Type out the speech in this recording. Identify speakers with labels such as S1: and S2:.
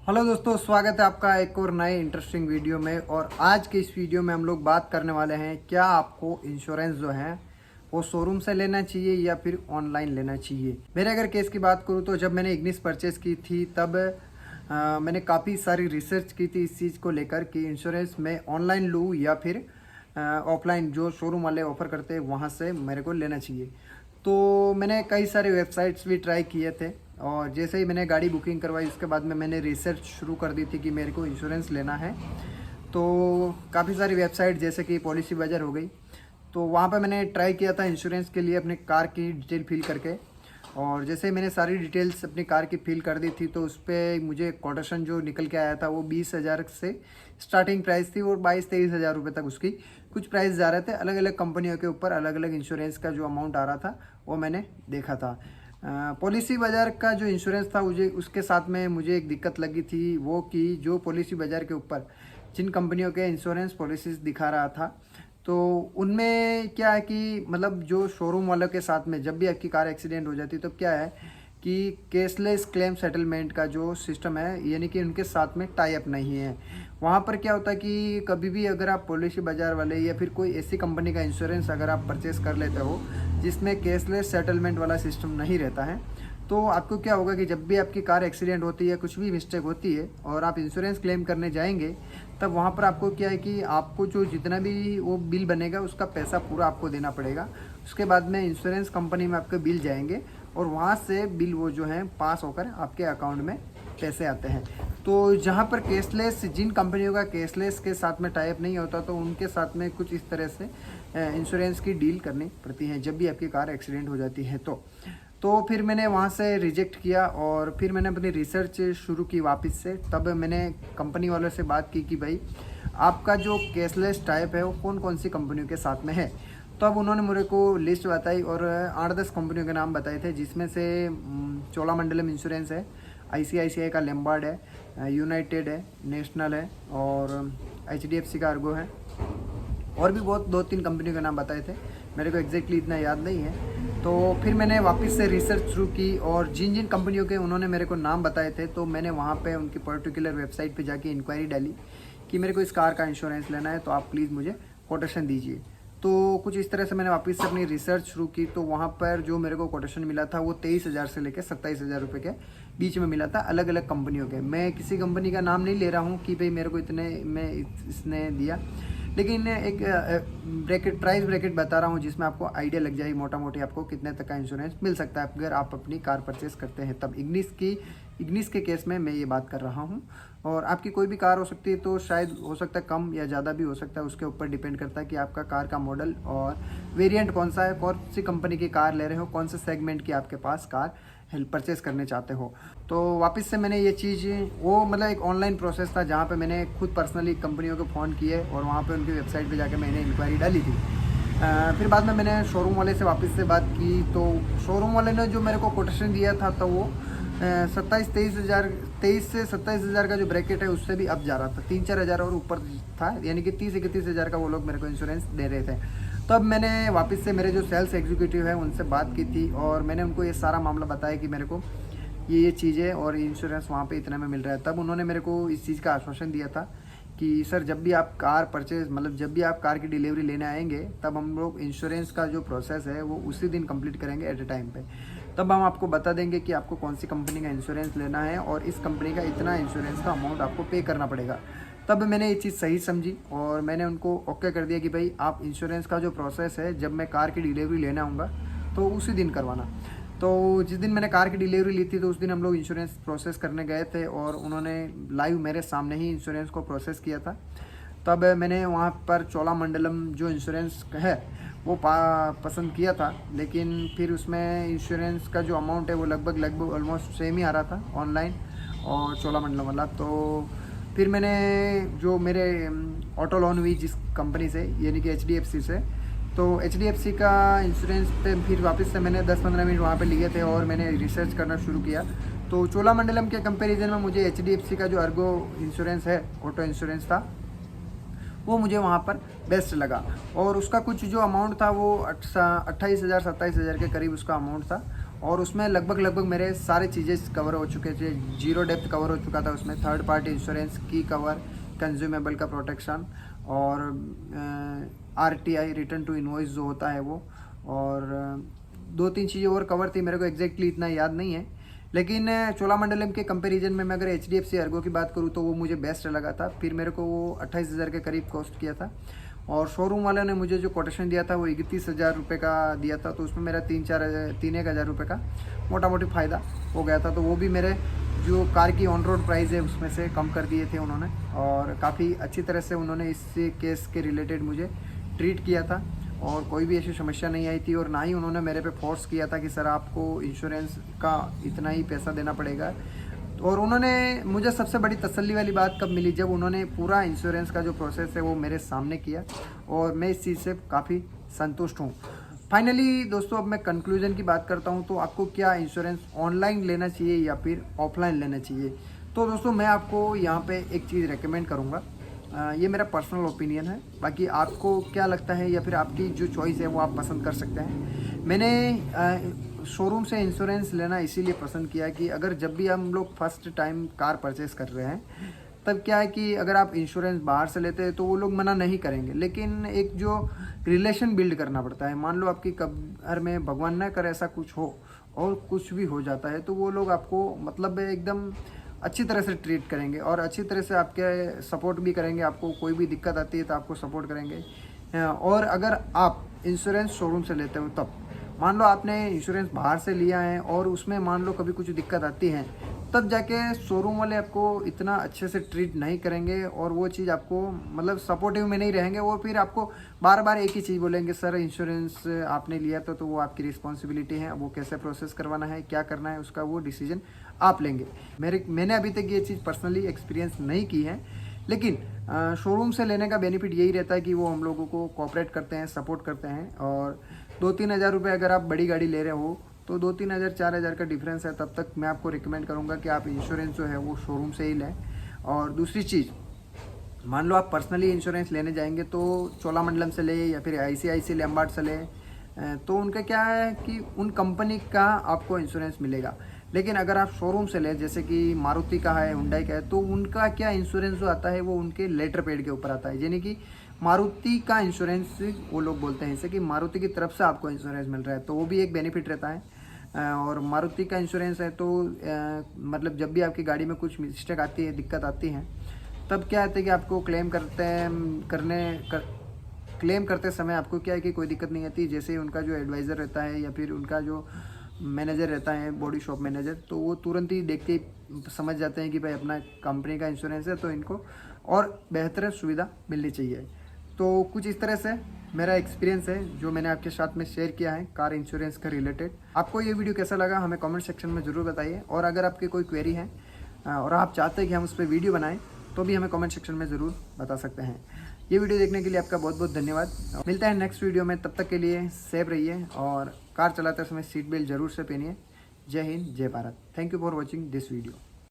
S1: Hello दोस्तों, स्वागत है आपका एक और नए इंटरेस्टिंग वीडियो में। और आज के इस वीडियो में हम लोग बात करने वाले हैं क्या आपको इंश्योरेंस जो है वो शोरूम से लेना चाहिए या फिर ऑनलाइन लेना चाहिए। मेरे अगर केस की बात करूं तो जब मैंने इग्निस परचेस की थी तब मैंने काफ़ी सारी रिसर्च की थी इस चीज़ को लेकर कि इंश्योरेंस मैं ऑनलाइन लूँ या फिर ऑफलाइन जो शोरूम वाले ऑफ़र करते हैं वहाँ से मेरे को लेना चाहिए। तो मैंने कई सारे वेबसाइट्स भी ट्राई किए थे और जैसे ही मैंने गाड़ी बुकिंग करवाई उसके बाद में मैंने रिसर्च शुरू कर दी थी कि मेरे को इंश्योरेंस लेना है। तो काफ़ी सारी वेबसाइट जैसे कि पॉलिसी बाजार हो गई, तो वहाँ पे मैंने ट्राई किया था इंश्योरेंस के लिए अपने कार की डिटेल फिल करके। और जैसे ही मैंने सारी डिटेल्स अपनी कार की फिल कर दी थी तो उस पर मुझे कोटेशन जो निकल के आया था वो 20,000 से स्टार्टिंग प्राइस थी और 22-23 हज़ार रुपये तक उसकी कुछ प्राइस जा रहे थे। अलग अलग कंपनियों के ऊपर अलग अलग इंश्योरेंस का जो अमाउंट आ रहा था वो मैंने देखा था। पॉलिसी बाज़ार का जो इंश्योरेंस था मुझे उसके साथ में मुझे एक दिक्कत लगी थी, वो कि जो पॉलिसी बाज़ार के ऊपर जिन कंपनियों के इंश्योरेंस पॉलिसीज़ दिखा रहा था तो उनमें क्या है कि मतलब जो शोरूम वालों के साथ में जब भी आपकी कार एक्सीडेंट हो जाती है तो क्या है कि कैशलेस क्लेम सेटलमेंट का जो सिस्टम है यानी कि उनके साथ में टाई अप नहीं है। वहाँ पर क्या होता है कि कभी भी अगर आप पॉलिसी बाज़ार वाले या फिर कोई ऐसी कंपनी का इंश्योरेंस अगर आप परचेस कर लेते हो जिसमें कैशलेस सेटलमेंट वाला सिस्टम नहीं रहता है, तो आपको क्या होगा कि जब भी आपकी कार एक्सीडेंट होती है, कुछ भी मिस्टेक होती है और आप इंश्योरेंस क्लेम करने जाएंगे तब वहाँ पर आपको क्या है कि आपको जो जितना भी वो बिल बनेगा उसका पैसा पूरा आपको देना पड़ेगा। उसके बाद में इंश्योरेंस कंपनी में आपके बिल जाएंगे और वहाँ से बिल वो जो है पास होकर आपके अकाउंट में पैसे आते हैं। तो जहाँ पर कैशलेस, जिन कंपनियों का कैशलेस के साथ में टाइप नहीं होता तो उनके साथ में कुछ इस तरह से इंश्योरेंस की डील करनी पड़ती है जब भी आपकी कार एक्सीडेंट हो जाती है। तो फिर मैंने वहाँ से रिजेक्ट किया और फिर मैंने अपनी रिसर्च शुरू की वापस से। तब मैंने कंपनी वालों से बात की कि भाई आपका जो कैशलेस टाइप है वो कौन कौन सी कंपनियों के साथ में है। तो अब उन्होंने मेरे को लिस्ट बताई और 8-10 कंपनियों के नाम बताए थे, जिसमें से चोलामंडलम इंश्योरेंस है, ICICI का लैम्बार्ड है, यूनाइटेड है, नेशनल है और HDFC का अर्गो है और भी बहुत 2-3 कंपनियों के नाम बताए थे। मेरे को एग्जैक्टली इतना याद नहीं है। तो फिर मैंने वापस से रिसर्च शुरू की और जिन जिन कंपनियों के उन्होंने मेरे को नाम बताए थे तो मैंने वहाँ पे उनकी पर्टिकुलर वेबसाइट पे जाके इंक्वायरी डाली कि मेरे को इस कार का इंश्योरेंस लेना है तो आप प्लीज़ मुझे कोटेशन दीजिए। तो कुछ इस तरह से मैंने वापस से अपनी रिसर्च शुरू की। तो वहाँ पर जो मेरे को कोटेशन मिला था वो 23,000 से लेकर 27,000 रुपये के बीच में मिला था, अलग अलग कंपनियों के। मैं किसी कंपनी का नाम नहीं ले रहा हूँ कि भाई मेरे को इतने में इसने दिया, लेकिन एक ब्रैकेट, प्राइस ब्रैकेट बता रहा हूँ जिसमें आपको आइडिया लग जाएगी मोटा मोटी आपको कितने तक का इंश्योरेंस मिल सकता है अगर आप अपनी कार परचेस करते हैं। तब इग्निस के केस में मैं ये बात कर रहा हूँ। और आपकी कोई भी कार हो सकती है, तो शायद हो सकता है कम या ज़्यादा भी हो सकता है, उसके ऊपर डिपेंड करता है कि आपका कार का मॉडल और वेरिएंट कौन सा है, कौन सी कंपनी की कार ले रहे हो, कौन से सेगमेंट की आपके पास कार परचेस करने चाहते हो। तो वापस से मैंने ये चीज़, वो मतलब एक ऑनलाइन प्रोसेस था जहाँ पे मैंने खुद पर्सनली कंपनियों को फ़ोन किए और वहाँ पे उनकी वेबसाइट पे जाके मैंने इंक्वायरी डाली थी। फिर बाद में मैंने शोरूम वाले से वापस से बात की तो शोरूम वाले ने जो मेरे को कोटेशन दिया था तो वो 23 से 27,000 का जो ब्रैकेट है उससे भी अब जा रहा था, 3-4 हज़ार और ऊपर था, यानी कि 30-31 हज़ार का वो लोग मेरे को इंश्योरेंस दे रहे थे। तब मैंने वापस से मेरे जो सेल्स एग्जीक्यूटिव है उनसे बात की थी और मैंने उनको ये सारा मामला बताया कि मेरे को ये चीज़ें और इंश्योरेंस वहाँ पे इतने में मिल रहा है। तब उन्होंने मेरे को इस चीज़ का आश्वासन दिया था कि सर जब भी आप कार परचेज, मतलब जब भी आप कार की डिलीवरी लेने आएंगे तब हम लोग इंश्योरेंस का जो प्रोसेस है वो उसी दिन कंप्लीट करेंगे एट ए टाइम पे। तब हम आपको बता देंगे कि आपको कौन सी कंपनी का इंश्योरेंस लेना है और इस कंपनी का इतना इंश्योरेंस का अमाउंट आपको पे करना पड़ेगा। तब मैंने ये चीज़ सही समझी और मैंने उनको ओके कर दिया कि भाई आप इंश्योरेंस का जो प्रोसेस है जब मैं कार की डिलीवरी लेने आऊँगा तो उसी दिन करवाना। तो जिस दिन मैंने कार की डिलीवरी ली थी तो उस दिन हम लोग इंश्योरेंस प्रोसेस करने गए थे और उन्होंने लाइव मेरे सामने ही इंश्योरेंस को प्रोसेस किया था। तब मैंने वहाँ पर चोलामंडलम जो इंश्योरेंस है वो पसंद किया था, लेकिन फिर उसमें इंश्योरेंस का जो अमाउंट है वो लगभग ऑलमोस्ट सेम ही आ रहा था ऑनलाइन और चोलामंडलम वाला। तो फिर मैंने जो मेरे ऑटो लोन हुई जिस कंपनी से, यानी कि HDFC से, तो HDFC का इंश्योरेंस पे फिर वापस से मैंने 10-15 मिनट वहाँ पे लिए थे और मैंने रिसर्च करना शुरू किया। तो चोलामंडलम के कंपैरिजन में मुझे HDFC का जो अर्गो इंश्योरेंस है, ऑटो इंश्योरेंस था, वो मुझे वहाँ पर बेस्ट लगा और उसका कुछ जो अमाउंट था वो 28,000 27,000 के करीब उसका अमाउंट था और उसमें लगभग मेरे सारे चीज़ें कवर हो चुके थे। जीरो डेप्थ कवर हो चुका था उसमें, थर्ड पार्टी इंश्योरेंस की कवर, कंज्यूमेबल का प्रोटेक्शन, और RTI रिटर्न टू इनवॉइस जो होता है वो, और 2-3 चीज़ें और कवर थी, मेरे को एग्जैक्टली इतना याद नहीं है। लेकिन चोलामंडलम के कंपैरिजन में मैं अगर HDFC ERGO की बात करूँ तो वो मुझे बेस्ट लगा था। फिर मेरे को वो 28,000 के करीब कॉस्ट किया था, और शोरूम वाले ने मुझे जो कोटेशन दिया था वो 31,000 रुपये का दिया था। तो उसमें मेरा 3-1 हज़ार रुपये का मोटा मोटी फ़ायदा हो गया था। तो वो भी मेरे जो कार की ऑन रोड प्राइस है उसमें से कम कर दिए थे उन्होंने, और काफ़ी अच्छी तरह से उन्होंने इस केस के रिलेटेड मुझे ट्रीट किया था, और कोई भी ऐसी समस्या नहीं आई थी। और ना ही उन्होंने मेरे पे फोर्स किया था कि सर आपको इंश्योरेंस का इतना ही पैसा देना पड़ेगा। और उन्होंने मुझे सबसे बड़ी तसल्ली वाली बात कब मिली, जब उन्होंने पूरा इंश्योरेंस का जो प्रोसेस है वो मेरे सामने किया, और मैं इस चीज़ से काफ़ी संतुष्ट हूँ। फाइनली दोस्तों, अब मैं कंक्लूजन की बात करता हूँ, तो आपको क्या इंश्योरेंस ऑनलाइन लेना चाहिए या फिर ऑफलाइन लेना चाहिए। तो दोस्तों, मैं आपको यहाँ पे एक चीज़ रेकमेंड करूँगा, ये मेरा पर्सनल ओपिनियन है, बाकी आपको क्या लगता है या फिर आपकी जो चॉइस है वो आप पसंद कर सकते हैं। मैंने शोरूम से इंश्योरेंस लेना इसीलिए पसंद किया कि अगर जब भी हम लोग फर्स्ट टाइम कार परचेस कर रहे हैं, तब क्या है कि अगर आप इंश्योरेंस बाहर से लेते हैं तो वो लोग मना नहीं करेंगे, लेकिन एक जो रिलेशन बिल्ड करना पड़ता है, मान लो आपकी घर में भगवान ना करे ऐसा कुछ हो और कुछ भी हो जाता है, तो वो लोग आपको मतलब एकदम अच्छी तरह से ट्रीट करेंगे और अच्छी तरह से आपके सपोर्ट भी करेंगे। आपको कोई भी दिक्कत आती है तो आपको सपोर्ट करेंगे। और अगर आप इंश्योरेंस शोरूम से लेते हो, तब मान लो आपने इंश्योरेंस बाहर से लिया है और उसमें मान लो कभी कुछ दिक्कत आती है, तब जाके शोरूम वाले आपको इतना अच्छे से ट्रीट नहीं करेंगे, और वो चीज़ आपको मतलब सपोर्टिव में नहीं रहेंगे। वो फिर आपको बार बार एक ही चीज़ बोलेंगे, सर इंश्योरेंस आपने लिया तो वो आपकी रिस्पॉन्सिबिलिटी है, वो कैसे प्रोसेस करवाना है, क्या करना है, उसका वो डिसीजन आप लेंगे। मैंने अभी तक ये चीज़ पर्सनली एक्सपीरियंस नहीं की है, लेकिन शोरूम से लेने का बेनिफिट यही रहता है कि वो हम लोगों को कोऑपरेट करते हैं, सपोर्ट करते हैं। और 2-3 हज़ार रुपये अगर आप बड़ी गाड़ी ले रहे हो तो 2-3 हज़ार 4 हज़ार का डिफरेंस है, तब तक मैं आपको रिकमेंड करूँगा कि आप इंश्योरेंस जो है वो शोरूम से ही लें। और दूसरी चीज़, मान लो आप पर्सनली इंश्योरेंस लेने जाएंगे तो चोलामंडलम से ले या फिर ICICI लैम्बार्ड से ले, तो उनका क्या है कि उन कंपनी का आपको इंश्योरेंस मिलेगा। लेकिन अगर आप शोरूम से ले, जैसे कि मारुति का है, हुंडई का है, तो उनका क्या इंश्योरेंस जो आता है वो उनके लेटर पेड के ऊपर आता है, यानी कि मारुति का इंश्योरेंस वो लोग बोलते हैं इसे कि मारुति की तरफ से आपको इंश्योरेंस मिल रहा है, तो वो भी एक बेनिफिट रहता है। और मारुति का इंश्योरेंस है तो मतलब जब भी आपकी गाड़ी में कुछ मिस्टेक आती है, दिक्कत आती है, तब क्या होता है कि आपको क्लेम करते समय आपको क्या है कि कोई दिक्कत नहीं आती। जैसे उनका जो एडवाइज़र रहता है या फिर उनका जो मैनेजर रहता है, बॉडी शॉप मैनेजर, तो वो तुरंत ही देख के समझ जाते हैं कि भाई अपना कंपनी का इंश्योरेंस है, तो इनको और बेहतर सुविधा मिलनी चाहिए। तो कुछ इस तरह से मेरा एक्सपीरियंस है जो मैंने आपके साथ में शेयर किया है कार इंश्योरेंस का रिलेटेड। आपको ये वीडियो कैसा लगा हमें कमेंट सेक्शन में ज़रूर बताइए, और अगर आपकी कोई क्वेरी है और आप चाहते हैं कि हम उस पर वीडियो बनाएं, तो भी हमें कमेंट सेक्शन में ज़रूर बता सकते हैं। ये वीडियो देखने के लिए आपका बहुत बहुत धन्यवाद। मिलते हैं नेक्स्ट वीडियो में, तब तक के लिए सेफ रहिए और कार चलाते समय सीट बेल्ट जरूर से पहनिए। जय हिंद, जय Bharat. Thank you for watching this video.